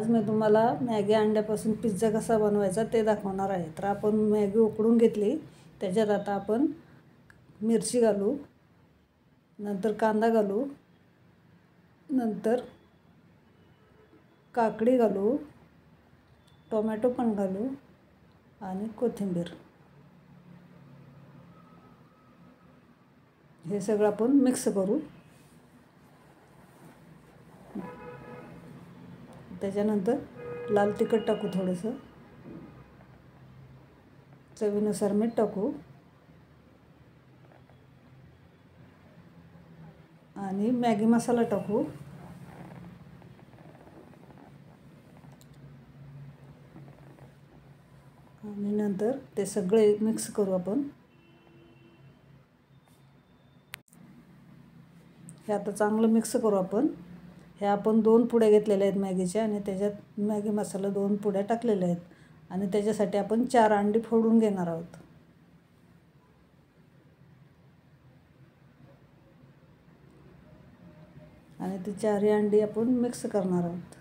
आज मी तुम्हाला मॅगी अंड्यापासून पिझ्झा कसा बनवायचा ते दाखवणार आहे। तर आपण मॅगी उकडून घेतली, त्याच्यात आता आपण मिरची घालू, नंतर कांदा घालू, नंतर काकडी घालू, टोमॅटो पण घालू आणि कोथिंबीर। हे सगळं आपण मिक्स करू। त्याच्यानंतर लाल तिखट टाकू, थोडंसं चवीनुसार मीठ टाकू आणि मॅगी मसाला टाकू। आणि नंतर ते सगळे मिक्स करू आपण। हे आता चांगलं मिक्स करू आपण। हे आपण 2 पुड्या घेतलेल्या आहेत मॅगीच्या आणि त्याच्यात मॅगी मसाला 2 पुड्या टाकलेल्या आहेत आणि त्याच्यासाठी आपण 4 अंडी फोडून घेणार आहोत। आणि ती 4 अंडी आपण मिक्स करणार आहोत।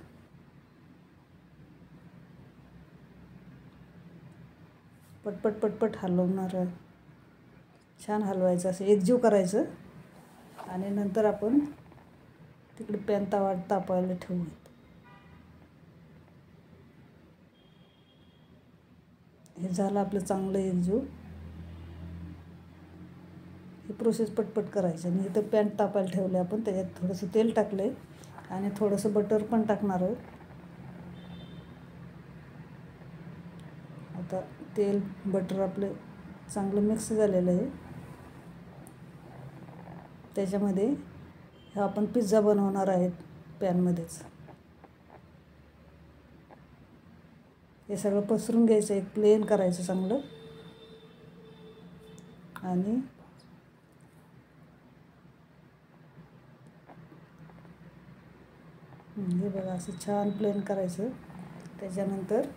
पटपट पटपट हलवणार आहे, छान हलवायचं, असं एकजीव करायचं। आणि नंतर आपण तिकडे पॅन तवा तापायला ठेवू। हे झालं आपलं चांगलं एकजीव। ही प्रोसेस पटपट करायची। आणि इथं पॅन तापायला ठेवले आपण, त्याच्यात थोडंसं तेल टाकले आणि थोडंसं बटर पण टाकणार आहोत। आता तेल बटर आपलं चांगलं मिक्स झालेलं आहे। त्याच्यामध्ये हा आपण पिझ्झा बनवणार आहे पॅनमध्येच। हे सगळं पसरून घ्यायचं, एक प्लेन करायचं चांगलं। आणि हे बघा, असं छान प्लेन करायचं। त्याच्यानंतर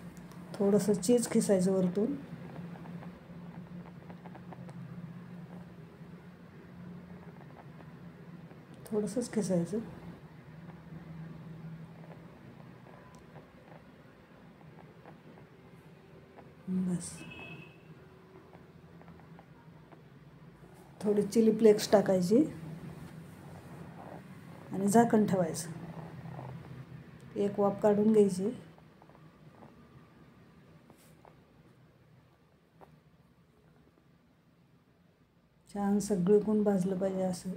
थोडंसं चीज खिसायचं वरतून। थोडंसंच खिसायचं। बस, थोडी चिली फ्लेक्स टाकायची आणि झाकण ठेवायचं। एक वाफ काढून घ्यायची। छान सगळीकडून भाजलं पाहिजे असं।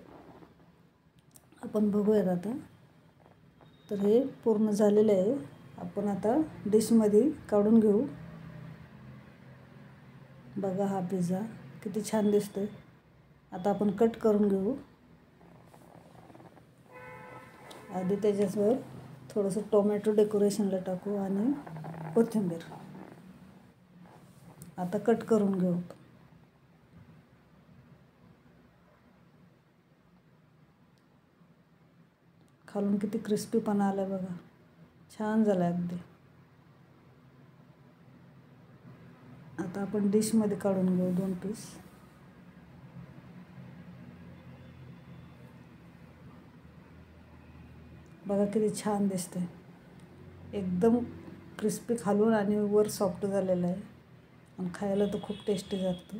आपण बघूयात आता। तर हे पूर्ण झालेलं आहे। आपण आता डिशमध्ये काढून घेऊ। बघा, हा पिझ्झा किती छान दिसतोय। आता आपण कट करून घेऊ। आधी त्याच्यावर थोडंसं टोमॅटो डेकोरेशनला टाकू आणि कोथिंबीर। आता कट करून घेऊ। खालून किती क्रिस्पीपणा आला बघा, छान झाला अगदी। आता आपण डिशमध्ये काढून घेऊ 2 पीस। बघा किती छान दिसते, एकदम क्रिस्पी खालून आणि वर सॉफ्ट झालेलं आहे। आणि खायला तर खूप टेस्टी लागतं।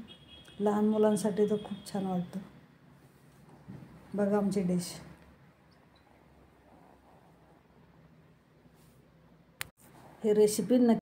लहान मुलांसाठी तर खूप छान वाटतं। बघा आमची डिश। ही रेसिपी नक्की